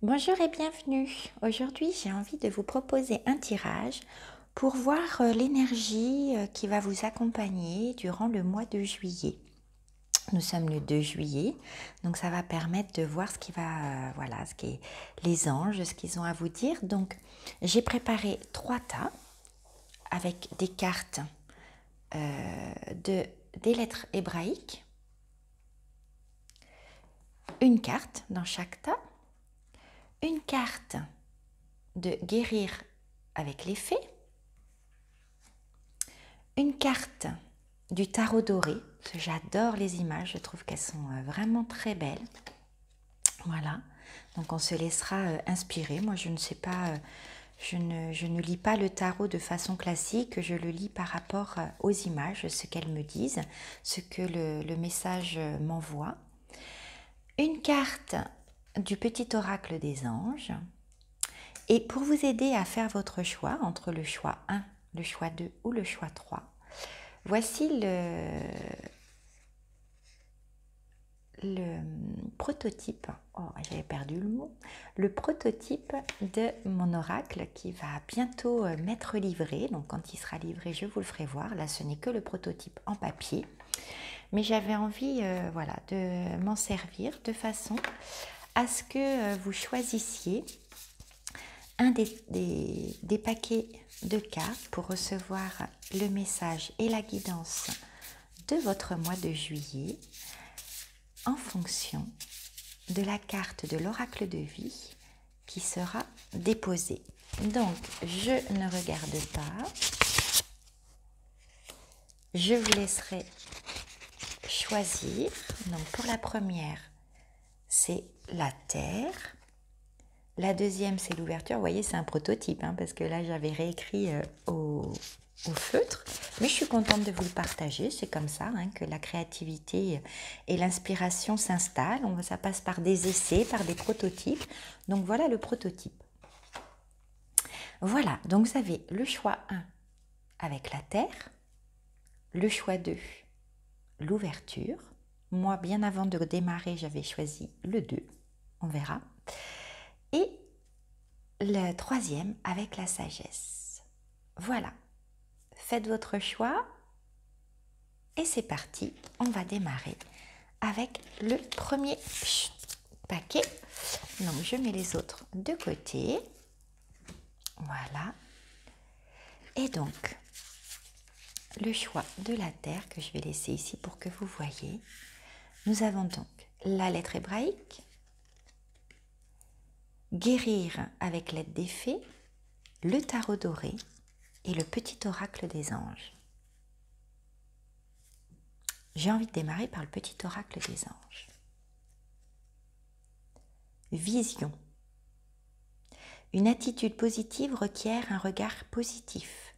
Bonjour et bienvenue. Aujourd'hui, j'ai envie de vous proposer un tirage pour voir l'énergie qui va vous accompagner durant le mois de juillet. Nous sommes le 2 juillet, donc ça va permettre de voir ce qui va, voilà, ce qui est les anges, ce qu'ils ont à vous dire. Donc, j'ai préparé 3 tas avec des cartes des lettres hébraïques, une carte dans chaque tas, une carte de guérir avec les fées, une carte du tarot doré. J'adore les images, je trouve qu'elles sont vraiment très belles. Voilà, donc on se laissera inspirer. Moi, je ne sais pas, je ne lis pas le tarot de façon classique, je le lis par rapport aux images, ce qu'elles me disent, ce que le message m'envoie. Une carte du petit oracle des anges. Et pour vous aider à faire votre choix entre le choix 1, le choix 2 ou le choix 3, voici le prototype, oh j'avais perdu le mot, le prototype de mon oracle qui va bientôt m'être livré. Donc quand il sera livré, je vous le ferai voir. Là, ce n'est que le prototype en papier. Mais j'avais envie voilà, de m'en servir de façon à ce que vous choisissiez un des paquets de cartes pour recevoir le message et la guidance de votre mois de juillet en fonction de la carte de l'oracle de vie qui sera déposée. Donc, je ne regarde pas. Je vous laisserai choisir. Donc, pour la première, c'est la Terre. La deuxième, c'est l'ouverture. Vous voyez, c'est un prototype, hein, parce que là, j'avais réécrit au feutre. Mais je suis contente de vous le partager. C'est comme ça hein, que la créativité et l'inspiration s'installent. Ça passe par des essais, par des prototypes. Donc, voilà le prototype. Voilà, donc vous avez le choix 1 avec la Terre. Le choix 2, l'ouverture. Moi, bien avant de démarrer, j'avais choisi le 2. On verra. Et le troisième avec la sagesse. Voilà, faites votre choix et c'est parti. On va démarrer avec le premier paquet. Donc je mets les autres de côté. Voilà. Et donc, le choix de la Terre que je vais laisser ici pour que vous voyez. Nous avons donc la lettre hébraïque, guérir avec l'aide des fées, le tarot doré et le petit oracle des anges. J'ai envie de démarrer par le petit oracle des anges. Vision. Une attitude positive requiert un regard positif.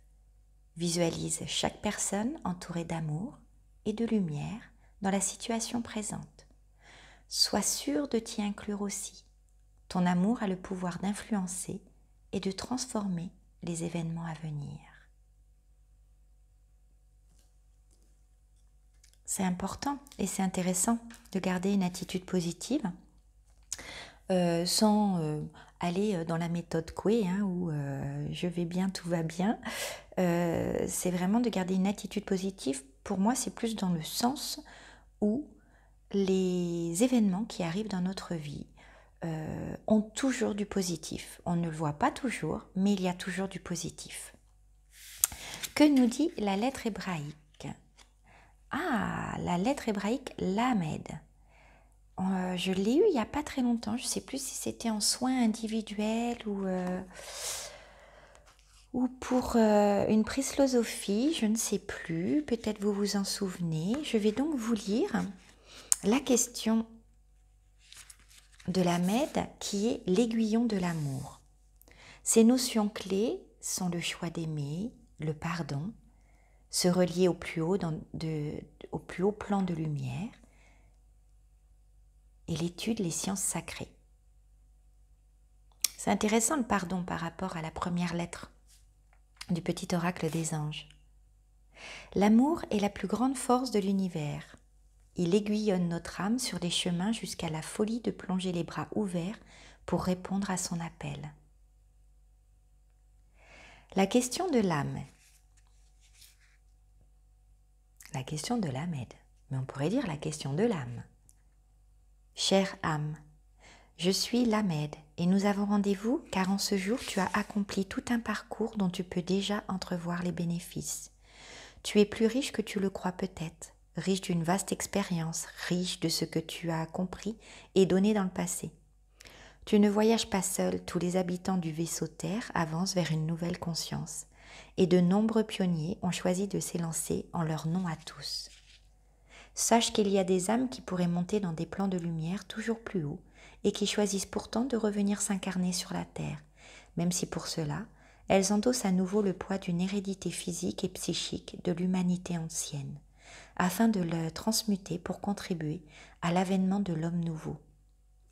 Visualise chaque personne entourée d'amour et de lumière dans la situation présente. Sois sûr de t'y inclure aussi. Ton amour a le pouvoir d'influencer et de transformer les événements à venir. C'est important et c'est intéressant de garder une attitude positive sans aller dans la méthode Coué hein, où je vais bien, tout va bien. C'est vraiment de garder une attitude positive. Pour moi, c'est plus dans le sens où les événements qui arrivent dans notre vie ont toujours du positif. On ne le voit pas toujours, mais il y a toujours du positif. Que nous dit la lettre hébraïque? Ah, la lettre hébraïque Lamed. Je l'ai eu il n'y a pas très longtemps. Je ne sais plus si c'était en soins individuels ou pour une prise philosophie. Je ne sais plus. Peut-être vous vous en souvenez. Je vais donc vous lire la question de Lamed qui est l'aiguillon de l'amour. Ces notions clés sont le choix d'aimer, le pardon, se relier au plus haut plan de lumière et l'étude des sciences sacrées. C'est intéressant le pardon par rapport à la première lettre du petit oracle des anges. L'amour est la plus grande force de l'univers. Il aiguillonne notre âme sur les chemins jusqu'à la folie de plonger les bras ouverts pour répondre à son appel. La question de l'âme. La question de l'âme aide, mais on pourrait dire la question de l'âme. Chère âme, je suis l'Ahmed et nous avons rendez-vous car en ce jour tu as accompli tout un parcours dont tu peux déjà entrevoir les bénéfices. Tu es plus riche que tu le crois peut-être, riche d'une vaste expérience, riche de ce que tu as compris et donné dans le passé. Tu ne voyages pas seul, tous les habitants du vaisseau Terre avancent vers une nouvelle conscience et de nombreux pionniers ont choisi de s'élancer en leur nom à tous. Sache qu'il y a des âmes qui pourraient monter dans des plans de lumière toujours plus hauts et qui choisissent pourtant de revenir s'incarner sur la terre, même si pour cela, elles endossent à nouveau le poids d'une hérédité physique et psychique de l'humanité ancienne, afin de le transmuter pour contribuer à l'avènement de l'homme nouveau.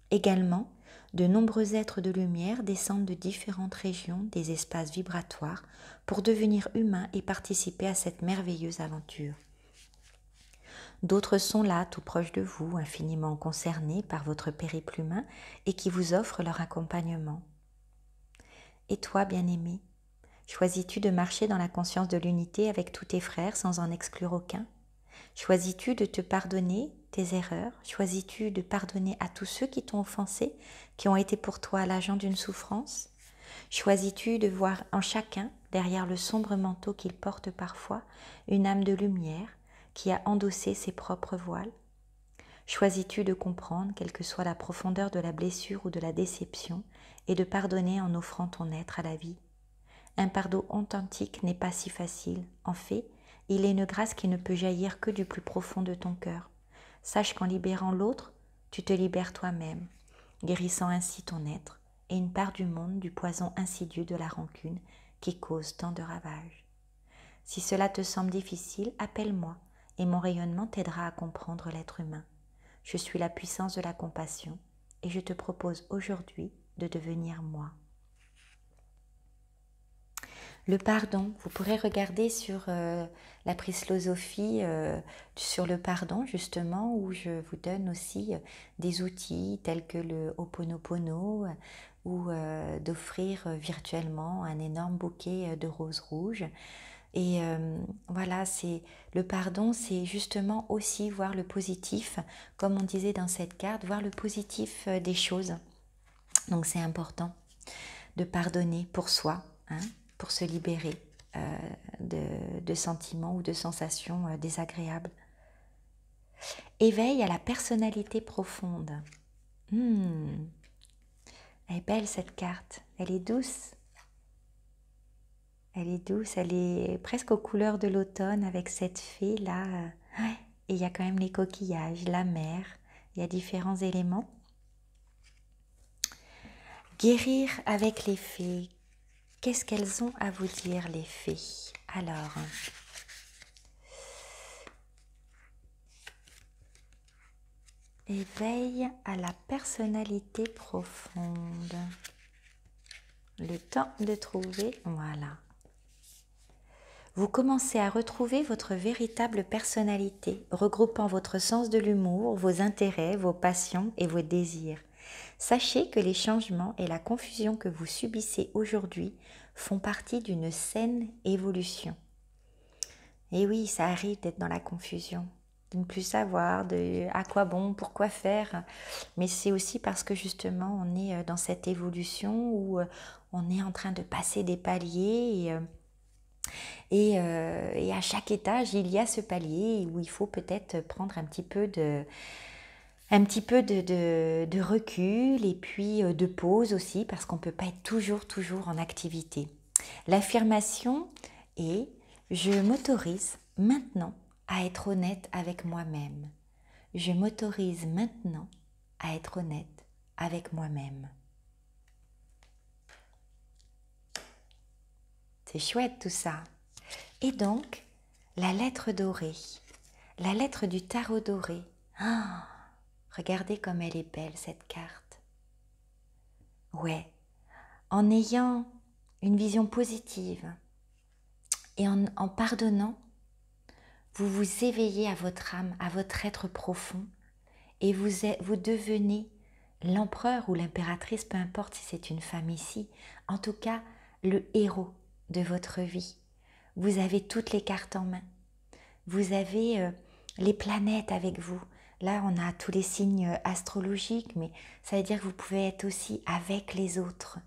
Également, de nombreux êtres de lumière descendent de différentes régions des espaces vibratoires pour devenir humains et participer à cette merveilleuse aventure. D'autres sont là, tout proches de vous, infiniment concernés par votre périple humain et qui vous offrent leur accompagnement. Et toi, bien-aimé, choisis-tu de marcher dans la conscience de l'unité avec tous tes frères sans en exclure aucun? Choisis-tu de te pardonner tes erreurs? Choisis-tu de pardonner à tous ceux qui t'ont offensé, qui ont été pour toi l'agent d'une souffrance? Choisis-tu de voir en chacun, derrière le sombre manteau qu'il porte parfois, une âme de lumière qui a endossé ses propres voiles? Choisis-tu de comprendre, quelle que soit la profondeur de la blessure ou de la déception, et de pardonner en offrant ton être à la vie? Un pardon authentique n'est pas si facile. En fait, il est une grâce qui ne peut jaillir que du plus profond de ton cœur. Sache qu'en libérant l'autre, tu te libères toi-même, guérissant ainsi ton être et une part du monde du poison insidieux de la rancune qui cause tant de ravages. Si cela te semble difficile, appelle-moi et mon rayonnement t'aidera à comprendre l'être humain. Je suis la puissance de la compassion et je te propose aujourd'hui de devenir moi. Le pardon, vous pourrez regarder sur la philosophie sur le pardon justement, où je vous donne aussi des outils tels que le Ho'oponopono ou d'offrir virtuellement un énorme bouquet de roses rouges. Et voilà, le pardon, c'est justement aussi voir le positif, comme on disait dans cette carte, voir le positif des choses. Donc c'est important de pardonner pour soi, pour se libérer de sentiments ou de sensations désagréables. Éveil à la personnalité profonde. Elle est belle cette carte, elle est douce. Elle est douce, elle est presque aux couleurs de l'automne avec cette fée là. Et il y a quand même les coquillages, la mer, il y a différents éléments. Guérir avec les fées. Qu'est-ce qu'elles ont à vous dire, les fées? Alors, éveil à la personnalité profonde. Le temps de trouver, voilà. Vous commencez à retrouver votre véritable personnalité, regroupant votre sens de l'humour, vos intérêts, vos passions et vos désirs. Sachez que les changements et la confusion que vous subissez aujourd'hui font partie d'une saine évolution. Et oui, ça arrive d'être dans la confusion, de ne plus savoir à quoi bon, pourquoi faire. Mais c'est aussi parce que justement, on est dans cette évolution où on est en train de passer des paliers et à chaque étage, il y a ce palier où il faut peut-être prendre un petit peu de recul et puis de pause aussi, parce qu'on ne peut pas être toujours en activité. L'affirmation est « Je m'autorise maintenant à être honnête avec moi-même. Je m'autorise maintenant à être honnête avec moi-même. » C'est chouette tout ça. Et donc, la lettre dorée, la lettre du tarot doré. Regardez comme elle est belle cette carte. Ouais, en ayant une vision positive et en pardonnant, vous vous éveillez à votre âme, à votre être profond et vous devenez l'empereur ou l'impératrice, peu importe si c'est une femme ici, en tout cas le héros de votre vie. Vous avez toutes les cartes en main. Vous avez les planètes avec vous. Là, on a tous les signes astrologiques, mais ça veut dire que vous pouvez être aussi avec les autres.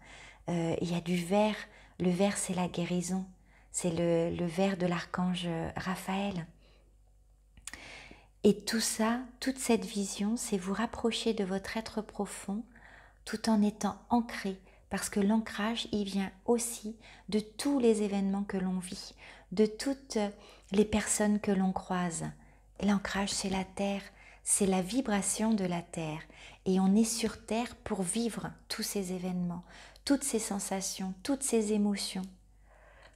Il y a du vert. Le vert, c'est la guérison. C'est le vert de l'archange Raphaël. Et tout ça, toute cette vision, c'est vous rapprocher de votre être profond tout en étant ancré, parce que l'ancrage, il vient aussi de tous les événements que l'on vit, de toutes les personnes que l'on croise. L'ancrage, c'est la terre, c'est la vibration de la terre. Et on est sur terre pour vivre tous ces événements, toutes ces sensations, toutes ces émotions.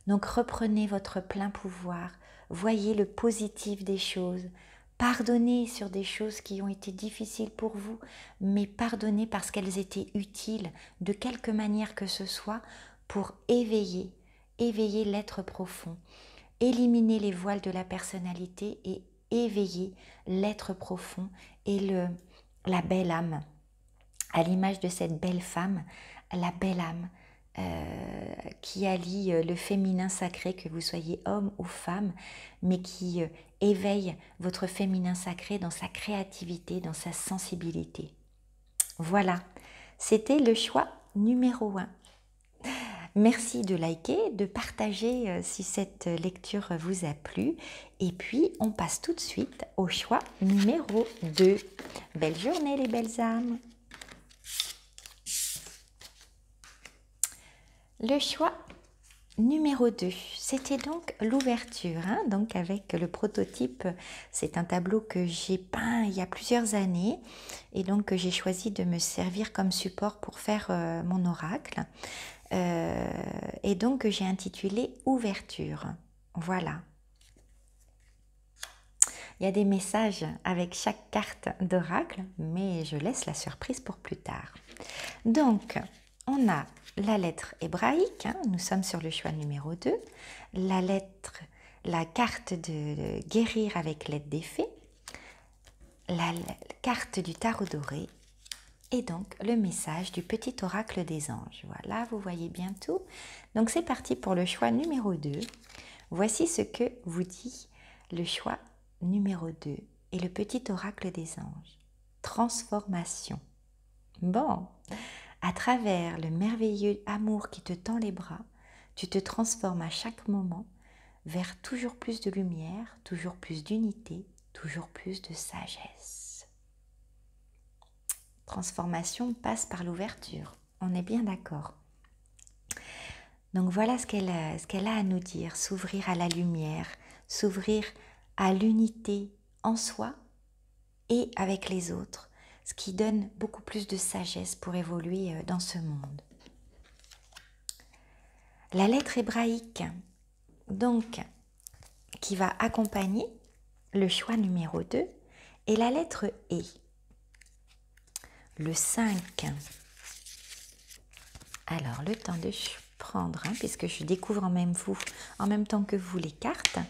Donc reprenez votre plein pouvoir, voyez le positif des choses, pardonnez sur des choses qui ont été difficiles pour vous, mais pardonnez parce qu'elles étaient utiles de quelque manière que ce soit pour éveiller l'être profond, éliminer les voiles de la personnalité et éveiller l'être profond et la belle âme. À l'image de cette belle femme, la belle âme, qui allie le féminin sacré, que vous soyez homme ou femme, mais qui éveille votre féminin sacré dans sa créativité, dans sa sensibilité. Voilà, c'était le choix numéro 1. Merci de liker, de partager si cette lecture vous a plu. Et puis, on passe tout de suite au choix numéro 2. Belle journée les belles âmes! Le choix numéro 2, c'était donc l'ouverture, donc avec le prototype. C'est un tableau que j'ai peint il y a plusieurs années et donc que j'ai choisi de me servir comme support pour faire mon oracle. Et donc que j'ai intitulé Ouverture. Voilà. Il y a des messages avec chaque carte d'oracle, mais je laisse la surprise pour plus tard. Donc, on a la lettre hébraïque, nous sommes sur le choix numéro 2, la carte de guérir avec l'aide des fées, la carte du tarot doré et donc le message du petit oracle des anges. Voilà, vous voyez bien tout. Donc c'est parti pour le choix numéro 2. Voici ce que vous dit le choix numéro 2 et le petit oracle des anges. Transformation. Bon, à travers le merveilleux amour qui te tend les bras, tu te transformes à chaque moment vers toujours plus de lumière, toujours plus d'unité, toujours plus de sagesse. Transformation passe par l'ouverture, on est bien d'accord. Donc voilà ce qu'elle a à nous dire, s'ouvrir à la lumière, s'ouvrir à l'unité en soi et avec les autres, ce qui donne beaucoup plus de sagesse pour évoluer dans ce monde. La lettre hébraïque, donc, qui va accompagner le choix numéro 2, est la lettre E. Le 5. Alors, le temps de prendre, puisque je découvre en même temps que vous les cartes,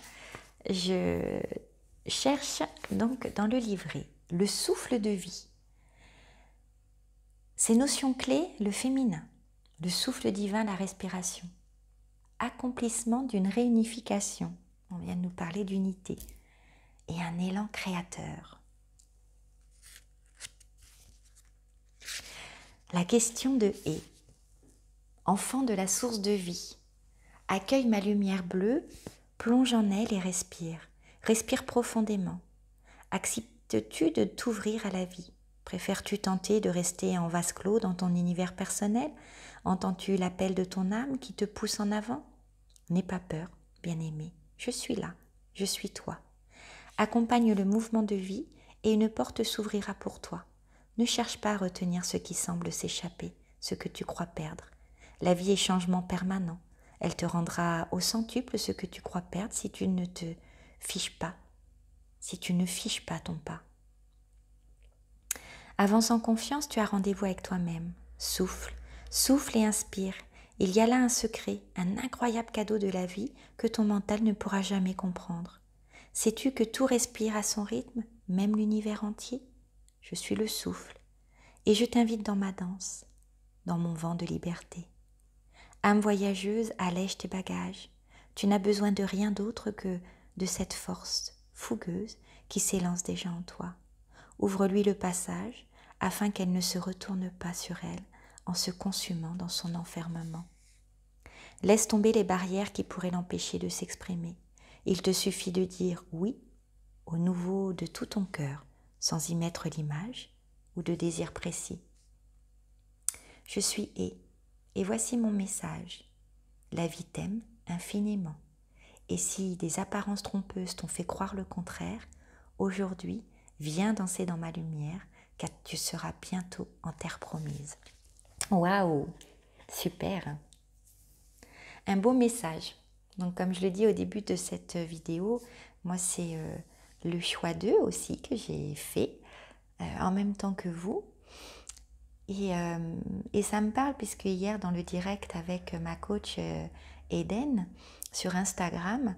je cherche donc dans le livret le souffle de vie. Ces notions clés, le féminin, le souffle divin, la respiration, accomplissement d'une réunification, on vient de nous parler d'unité, et un élan créateur. La question de E, enfant de la source de vie, accueille ma lumière bleue, plonge en elle et respire. Respire profondément. Acceptes-tu de t'ouvrir à la vie? Préfères-tu tenter de rester en vase clos dans ton univers personnel? Entends-tu l'appel de ton âme qui te pousse en avant? N'aie pas peur, bien-aimé. Je suis là, je suis toi. Accompagne le mouvement de vie et une porte s'ouvrira pour toi. Ne cherche pas à retenir ce qui semble s'échapper, ce que tu crois perdre. La vie est changement permanent. Elle te rendra au centuple ce que tu crois perdre si tu ne te fiches pas, si tu ne fiches pas ton pas. Avance en confiance, tu as rendez-vous avec toi-même. Souffle, souffle et inspire. Il y a là un secret, un incroyable cadeau de la vie que ton mental ne pourra jamais comprendre. Sais-tu que tout respire à son rythme, même l'univers entier? Je suis le souffle. Et je t'invite dans ma danse, dans mon vent de liberté. Âme voyageuse, allège tes bagages. Tu n'as besoin de rien d'autre que de cette force fougueuse qui s'élance déjà en toi. Ouvre-lui le passage afin qu'elle ne se retourne pas sur elle en se consumant dans son enfermement. Laisse tomber les barrières qui pourraient l'empêcher de s'exprimer. Il te suffit de dire oui au nouveau de tout ton cœur, sans y mettre l'image ou de désir précis. Je suis et voici mon message. La vie t'aime infiniment. Et si des apparences trompeuses t'ont fait croire le contraire, aujourd'hui, viens danser dans ma lumière, car tu seras bientôt en terre promise. Waouh, super. Un beau message. Donc comme je le dis au début de cette vidéo, moi c'est le choix 2 aussi que j'ai fait en même temps que vous. Et ça me parle puisque hier dans le direct avec ma coach Eden sur Instagram,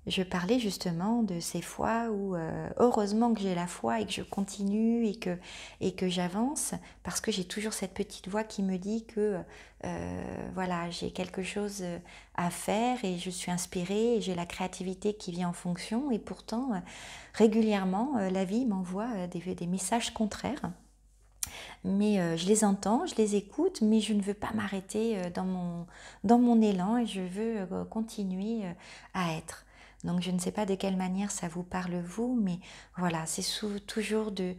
je parlais justement de ces fois où heureusement que j'ai la foi et que je continue et que j'avance parce que j'ai toujours cette petite voix qui me dit que voilà, j'ai quelque chose à faire et je suis inspirée et j'ai la créativité qui vient en fonction et pourtant régulièrement la vie m'envoie des messages contraires. Mais je les entends, je les écoute, mais je ne veux pas m'arrêter dans mon élan et je veux continuer à être. Donc je ne sais pas de quelle manière ça vous parle vous, mais voilà, c'est toujours de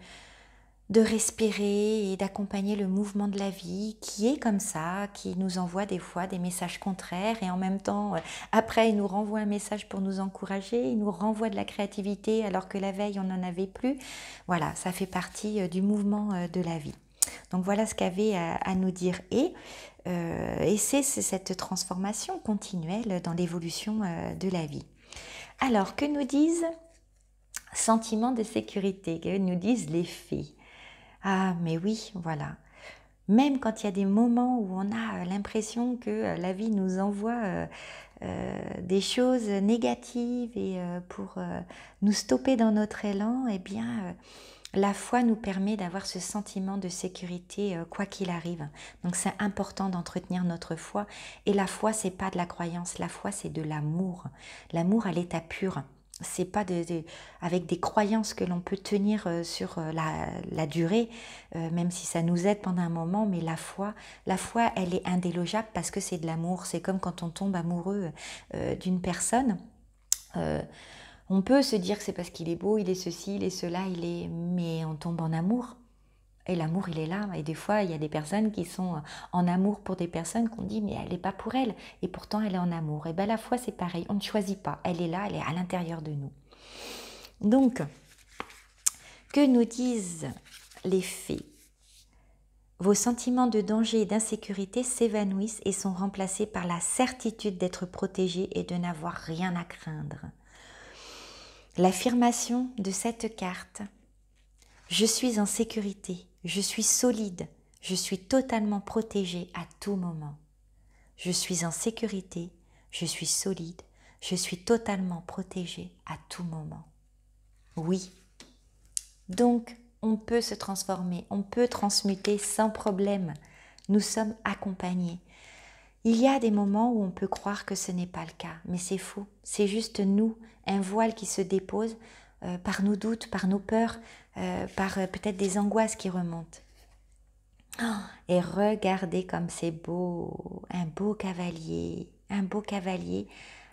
respirer et d'accompagner le mouvement de la vie qui est comme ça, qui nous envoie des fois des messages contraires et en même temps, après, il nous renvoie un message pour nous encourager, il nous renvoie de la créativité alors que la veille, on n'en avait plus. Voilà, ça fait partie du mouvement de la vie. Donc voilà ce qu'avait à nous dire et c'est cette transformation continuelle dans l'évolution de la vie. Alors, que nous disent sentiment de sécurité, que nous disent les fées? Ah, mais oui, voilà. Même quand il y a des moments où on a l'impression que la vie nous envoie des choses négatives et pour nous stopper dans notre élan, eh bien, la foi nous permet d'avoir ce sentiment de sécurité quoi qu'il arrive. Donc c'est important d'entretenir notre foi. Et la foi, c'est pas de la croyance, la foi, c'est de l'amour. L'amour à l'état pur. C'est pas avec des croyances que l'on peut tenir sur la durée, même si ça nous aide pendant un moment, mais la foi, elle est indélogeable parce que c'est de l'amour. C'est comme quand on tombe amoureux d'une personne. On peut se dire que c'est parce qu'il est beau, il est ceci, il est cela, mais on tombe en amour. Et l'amour, il est là. Et des fois, il y a des personnes qui sont en amour pour des personnes qu'on dit, mais elle n'est pas pour elle. Et pourtant, elle est en amour. Et bien, la foi, c'est pareil. On ne choisit pas. Elle est là, elle est à l'intérieur de nous. Donc, que nous disent les fées? Vos sentiments de danger et d'insécurité s'évanouissent et sont remplacés par la certitude d'être protégés et de n'avoir rien à craindre. L'affirmation de cette carte: je suis en sécurité, je suis solide, je suis totalement protégée à tout moment. Je suis en sécurité, je suis solide, je suis totalement protégée à tout moment. Oui. Donc, on peut se transformer, on peut transmuter sans problème. Nous sommes accompagnés. Il y a des moments où on peut croire que ce n'est pas le cas, mais c'est faux. C'est juste nous, un voile qui se dépose par nos doutes, par nos peurs, par peut-être des angoisses qui remontent. Oh, et regardez comme c'est beau, un beau cavalier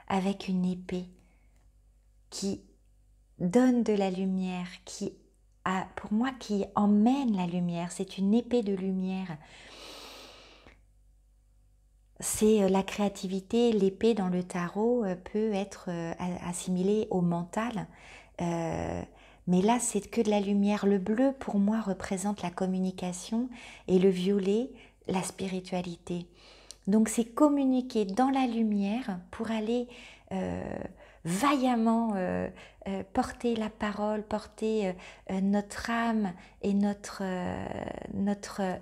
avec une épée qui donne de la lumière, pour moi, qui emmène la lumière. C'est une épée de lumière. C'est la créativité. L'épée dans le tarot peut être assimilée au mental. Mais là, c'est que de la lumière. Le bleu, pour moi, représente la communication et le violet, la spiritualité. Donc, c'est communiquer dans la lumière pour aller vaillamment porter la parole, porter notre âme et notre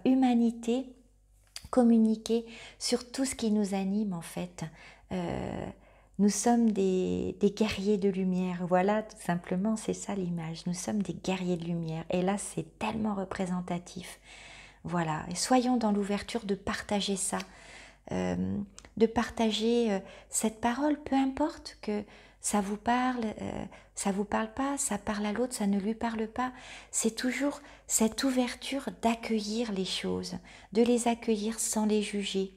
humanité, communiquer sur tout ce qui nous anime en fait. Nous sommes des guerriers de lumière, voilà, tout simplement, c'est ça l'image. Nous sommes des guerriers de lumière et là c'est tellement représentatif. Voilà, et soyons dans l'ouverture de partager ça, de partager cette parole, peu importe que ça vous parle pas, ça parle à l'autre, ça ne lui parle pas. C'est toujours cette ouverture d'accueillir les choses, de les accueillir sans les juger.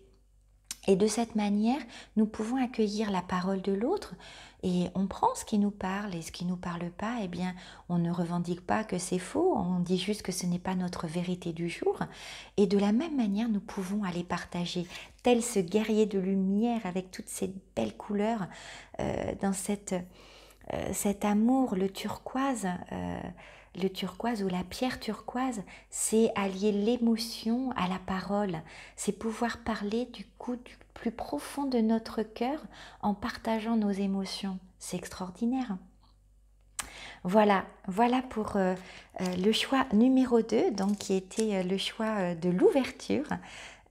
Et de cette manière, nous pouvons accueillir la parole de l'autre et on prend ce qui nous parle et ce qui ne nous parle pas, eh bien, on ne revendique pas que c'est faux, on dit juste que ce n'est pas notre vérité du jour. Et de la même manière, nous pouvons aller partager, tel ce guerrier de lumière avec toutes ces belles couleurs, dans cet amour, le turquoise ou la pierre turquoise, c'est allier l'émotion à la parole, c'est pouvoir parler du plus profond de notre cœur en partageant nos émotions. C'est extraordinaire. Voilà pour le choix numéro 2, donc qui était le choix de l'ouverture.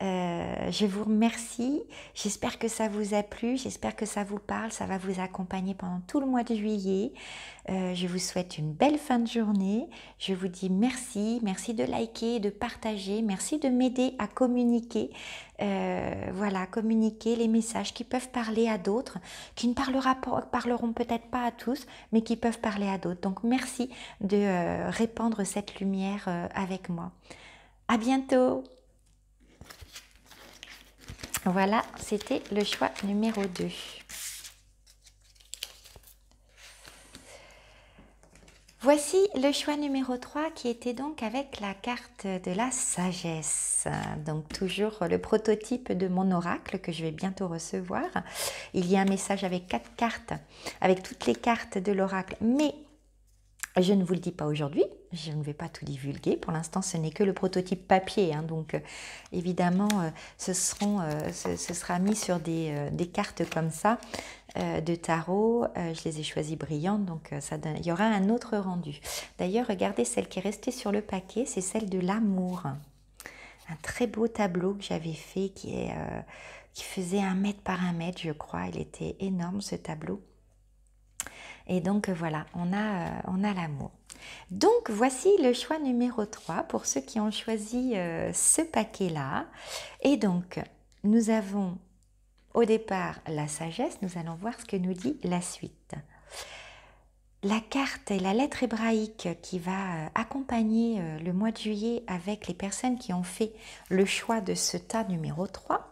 Je vous remercie, j'espère que ça vous a plu, j'espère que ça vous parle, ça va vous accompagner pendant tout le mois de juillet. Je vous souhaite une belle fin de journée, je vous dis merci de liker, de partager, merci de m'aider à communiquer, communiquer les messages qui peuvent parler à d'autres, qui ne parleront peut-être pas à tous, mais qui peuvent parler à d'autres. Donc merci de répandre cette lumière avec moi. À bientôt! Voilà, c'était le choix numéro 2. Voici le choix numéro 3 qui était donc avec la carte de la sagesse. Donc toujours le prototype de mon oracle que je vais bientôt recevoir. Il y a un message avec 4 cartes, avec toutes les cartes de l'oracle, mais je ne vous le dis pas aujourd'hui, je ne vais pas tout divulguer. Pour l'instant, ce n'est que le prototype papier. Donc, évidemment, ce sera mis sur des cartes comme ça, de tarot. Je les ai choisies brillantes, donc il y aura un autre rendu. D'ailleurs, regardez celle qui est restée sur le paquet, c'est celle de l'amour. Un très beau tableau que j'avais fait qui faisait 1 mètre par 1 mètre, je crois. Il était énorme, ce tableau. Et donc voilà, on a l'amour. Donc voici le choix numéro 3 pour ceux qui ont choisi ce paquet-là. Et donc, nous avons au départ la sagesse, nous allons voir ce que nous dit la suite. La carte et la lettre hébraïque qui va accompagner le mois de juillet avec les personnes qui ont fait le choix de ce tas numéro 3,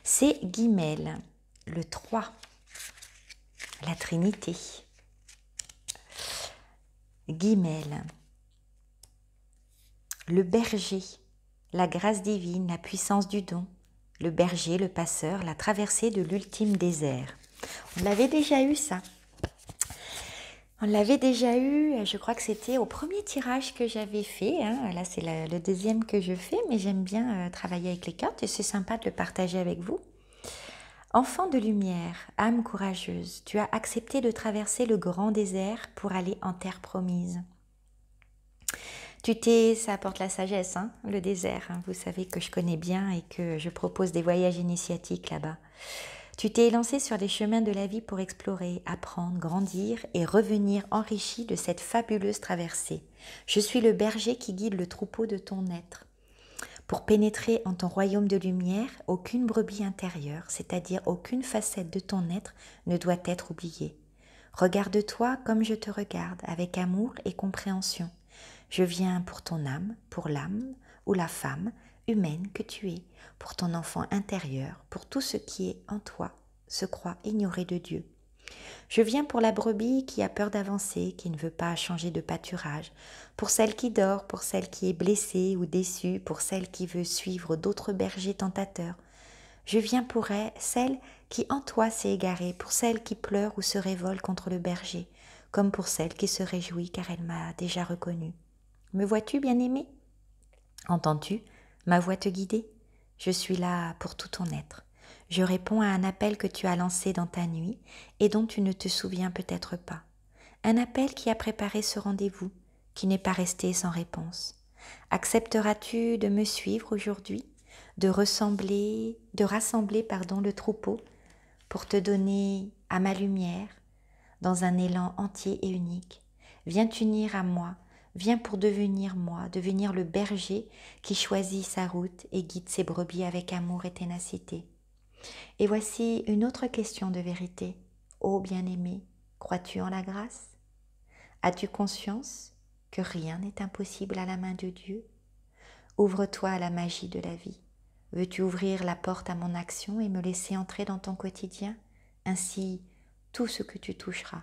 c'est Guimel, le 3. La Trinité. Guimel. Le berger, la grâce divine, la puissance du don. Le berger, le passeur, la traversée de l'ultime désert. On l'avait déjà eu ça. On l'avait déjà eu, je crois que c'était au premier tirage que j'avais fait. Là, c'est le deuxième que je fais, mais j'aime bien travailler avec les cartes et c'est sympa de le partager avec vous. Enfant de lumière, âme courageuse, tu as accepté de traverser le grand désert pour aller en terre promise. Ça apporte la sagesse, le désert. Vous savez que je connais bien et que je propose des voyages initiatiques là-bas. Tu t'es lancé sur les chemins de la vie pour explorer, apprendre, grandir et revenir enrichi de cette fabuleuse traversée. Je suis le berger qui guide le troupeau de ton être. Pour pénétrer en ton royaume de lumière, aucune brebis intérieure, c'est-à-dire aucune facette de ton être, ne doit être oubliée. Regarde-toi comme je te regarde, avec amour et compréhension. Je viens pour ton âme, pour l'âme ou la femme humaine que tu es, pour ton enfant intérieur, pour tout ce qui est en toi, se croit ignoré de Dieu. Je viens pour la brebis qui a peur d'avancer, qui ne veut pas changer de pâturage, pour celle qui dort, pour celle qui est blessée ou déçue, pour celle qui veut suivre d'autres bergers tentateurs. Je viens pour elle, celle qui en toi s'est égarée, pour celle qui pleure ou se révolte contre le berger, comme pour celle qui se réjouit car elle m'a déjà reconnue. Me vois-tu, bien-aimé? Entends-tu ma voix te guider? Je suis là pour tout ton être. Je réponds à un appel que tu as lancé dans ta nuit et dont tu ne te souviens peut-être pas. Un appel qui a préparé ce rendez-vous, qui n'est pas resté sans réponse. Accepteras-tu de me suivre aujourd'hui, de rassembler le troupeau pour te donner à ma lumière dans un élan entier et unique? Viens t'unir à moi vient pour devenir moi, devenir le berger qui choisit sa route et guide ses brebis avec amour et ténacité. Et voici une autre question de vérité. Ô bien-aimé, crois-tu en la grâce? As-tu conscience que rien n'est impossible à la main de Dieu? Ouvre-toi à la magie de la vie. Veux-tu ouvrir la porte à mon action et me laisser entrer dans ton quotidien? Ainsi, tout ce que tu toucheras,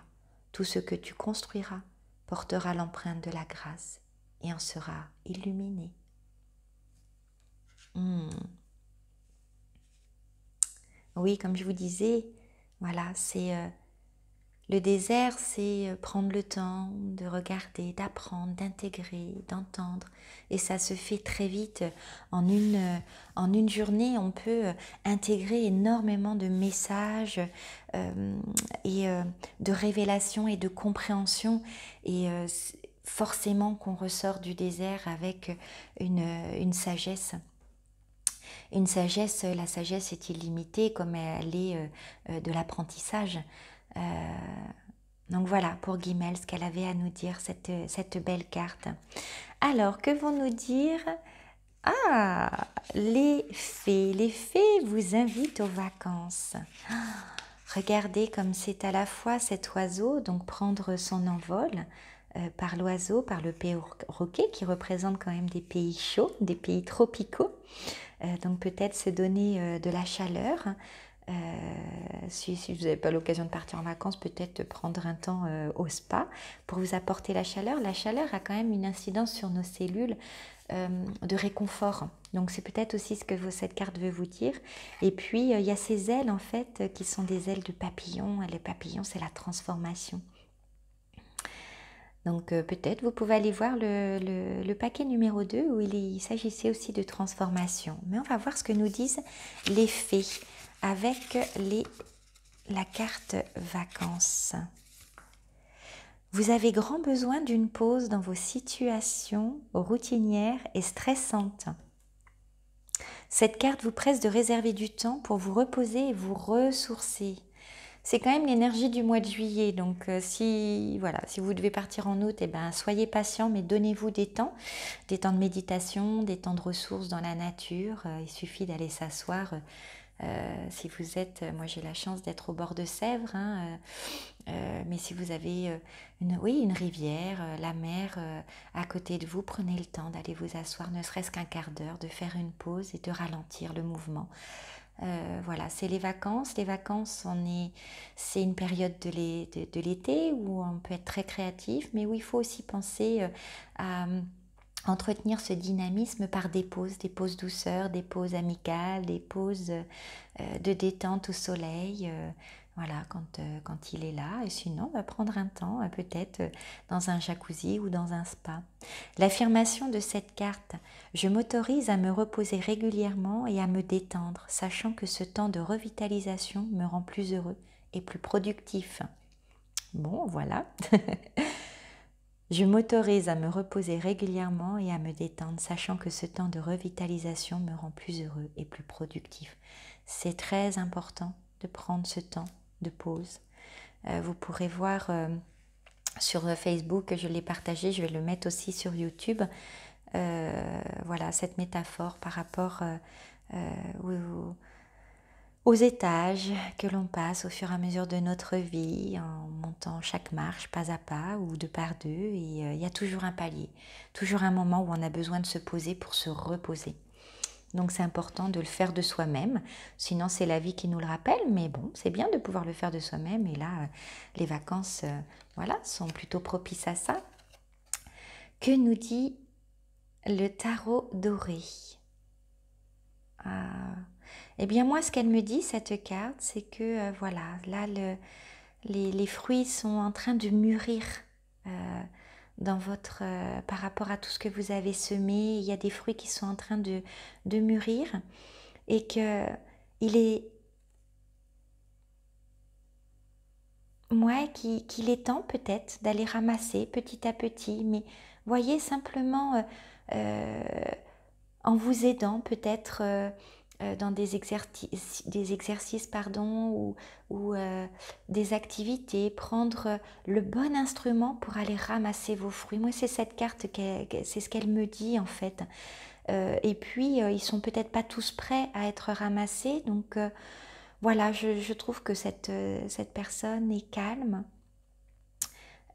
tout ce que tu construiras, portera l'empreinte de la grâce et en sera illuminé. Oui, comme je vous disais, voilà, le désert, c'est prendre le temps de regarder, d'apprendre, d'intégrer, d'entendre. Et ça se fait très vite. En une journée, on peut intégrer énormément de messages et de révélations et de compréhension. Et forcément qu'on ressort du désert avec une sagesse. Une sagesse, la sagesse est illimitée comme elle est de l'apprentissage. Donc voilà pour Guimel ce qu'elle avait à nous dire, cette belle carte. Alors, que vont nous dire les fées. Les fées vous invitent aux vacances. Regardez comme c'est à la fois cet oiseau, donc prendre son envol par l'oiseau, par le perroquet qui représente quand même des pays chauds, des pays tropicaux. Donc peut-être se donner de la chaleur. Si vous n'avez pas l'occasion de partir en vacances, peut-être prendre un temps au spa pour vous apporter la chaleur. La chaleur a quand même une incidence sur nos cellules de réconfort. Donc c'est peut-être aussi ce que cette carte veut vous dire. Et puis il y a ces ailes en fait qui sont des ailes de papillon. Les papillons, c'est la transformation. Donc peut-être vous pouvez aller voir le paquet numéro 2 où il s'agissait aussi de transformation. Mais on va voir ce que nous disent les fées avec la carte vacances. Vous avez grand besoin d'une pause dans vos situations routinières et stressantes. Cette carte vous presse de réserver du temps pour vous reposer et vous ressourcer. C'est quand même l'énergie du mois de juillet, donc si vous devez partir en août, soyez patient, mais donnez-vous des temps de méditation, des temps de ressources dans la nature. Il suffit d'aller s'asseoir. Si vous êtes, moi j'ai la chance d'être au bord de Sèvres, mais si vous avez une rivière, la mer à côté de vous, prenez le temps d'aller vous asseoir, ne serait-ce qu'un quart d'heure, de faire une pause et de ralentir le mouvement. Voilà, c'est les vacances. Les vacances, c'est une période de l'été où on peut être très créatif, mais où il faut aussi penser à entretenir ce dynamisme par des pauses douceur, des pauses amicales, des pauses de détente au soleil. Voilà, quand il est là. Et sinon, on va prendre un temps, peut-être dans un jacuzzi ou dans un spa. L'affirmation de cette carte, je m'autorise à me reposer régulièrement et à me détendre, sachant que ce temps de revitalisation me rend plus heureux et plus productif. Bon, voilà. Je m'autorise à me reposer régulièrement et à me détendre, sachant que ce temps de revitalisation me rend plus heureux et plus productif. C'est très important de prendre ce temps de pause. Vous pourrez voir sur Facebook, je l'ai partagé, je vais le mettre aussi sur YouTube. Voilà, cette métaphore par rapport aux étages que l'on passe au fur et à mesure de notre vie, en montant chaque marche pas à pas ou deux par deux. Et il y a toujours un palier, toujours un moment où on a besoin de se poser pour se reposer. Donc c'est important de le faire de soi-même, sinon c'est la vie qui nous le rappelle, mais bon, c'est bien de pouvoir le faire de soi-même. Et là, les vacances sont plutôt propices à ça. Que nous dit le tarot doré? Eh bien moi, ce qu'elle me dit, cette carte, c'est que là, les fruits sont en train de mûrir dans par rapport à tout ce que vous avez semé. Il y a des fruits qui sont en train de mûrir et qu'il est temps peut-être d'aller ramasser petit à petit, mais voyez simplement en vous aidant peut-être dans des exercices pardon, ou des activités, prendre le bon instrument pour aller ramasser vos fruits. Moi, c'est cette carte, c'est ce qu'elle me dit en fait. Et puis, ils sont peut-être pas tous prêts à être ramassés. Donc, voilà, je trouve que cette personne est calme,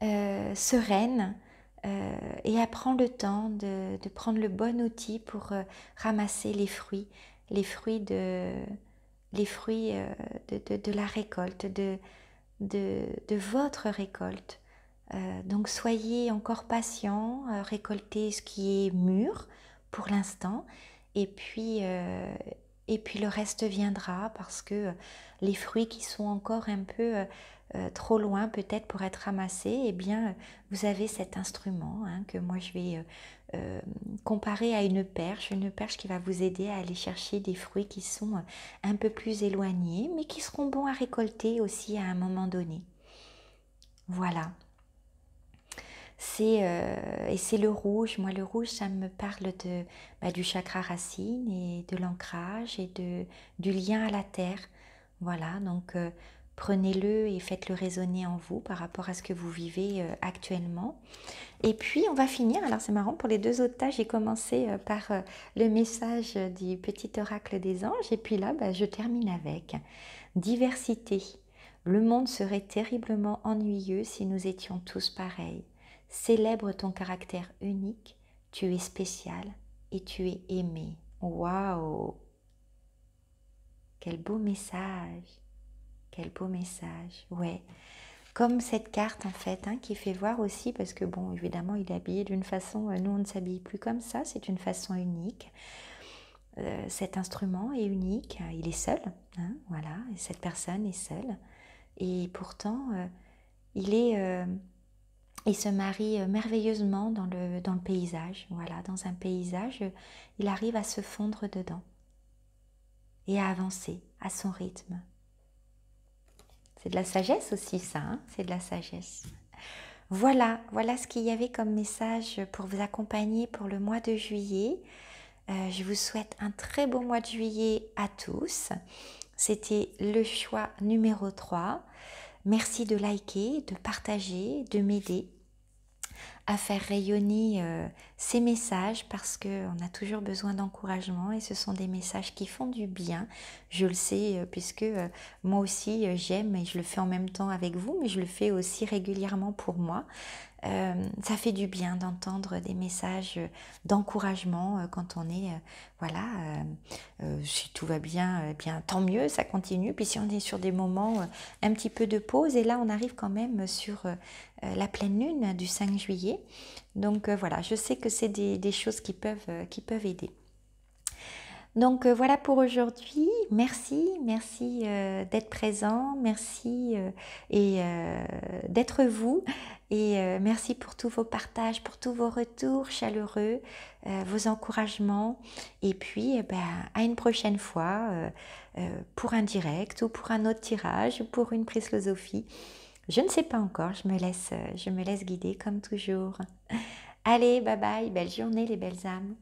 sereine, et elle prend le temps de prendre le bon outil pour ramasser les fruits de la récolte, de votre récolte. Donc soyez encore patient, récoltez ce qui est mûr pour l'instant, et puis le reste viendra, parce que les fruits qui sont encore un peu trop loin peut-être pour être ramassés, eh bien vous avez cet instrument que moi je vais comparer à une perche qui va vous aider à aller chercher des fruits qui sont un peu plus éloignés, mais qui seront bons à récolter aussi à un moment donné. Voilà. Et c'est le rouge. Moi, le rouge, ça me parle du chakra racine et de l'ancrage et du lien à la terre. Voilà, donc prenez-le et faites-le résonner en vous par rapport à ce que vous vivez actuellement. Et puis, on va finir. Alors, c'est marrant, pour les 2 autres tas, j'ai commencé par le message du petit oracle des anges. Et puis là, je termine avec diversité. Le monde serait terriblement ennuyeux si nous étions tous pareils. Célèbre ton caractère unique, tu es spécial et tu es aimé. Waouh! Quel beau message! Quel beau message! Ouais. Comme cette carte en fait, qui fait voir aussi, parce que bon, évidemment, il est habillé d'une façon, nous on ne s'habille plus comme ça, c'est une façon unique. Cet instrument est unique, il est seul, voilà, et cette personne est seule. Et pourtant, il se marie merveilleusement dans le paysage. Voilà, dans un paysage, il arrive à se fondre dedans et à avancer à son rythme. C'est de la sagesse aussi, ça, c'est de la sagesse. Voilà ce qu'il y avait comme message pour vous accompagner pour le mois de juillet. Je vous souhaite un très beau mois de juillet à tous. C'était le choix numéro 3. Merci de liker, de partager, de m'aider à faire rayonner ces messages, parce qu'on a toujours besoin d'encouragement et ce sont des messages qui font du bien. Je le sais puisque moi aussi j'aime, et je le fais en même temps avec vous, mais je le fais aussi régulièrement pour moi. Ça fait du bien d'entendre des messages d'encouragement quand on est, si tout va bien, bien tant mieux, ça continue. Puis si on est sur des moments un petit peu de pause, et là on arrive quand même sur la pleine lune du 5 juillet. Donc voilà, je sais que c'est des choses qui peuvent aider. Donc voilà pour aujourd'hui. Merci d'être présent, merci d'être vous, et merci pour tous vos partages, pour tous vos retours chaleureux, vos encouragements, et puis à une prochaine fois pour un direct ou pour un autre tirage ou pour une prise philosophie. Je ne sais pas encore, je me laisse guider comme toujours. Allez, bye bye, belle journée les belles âmes.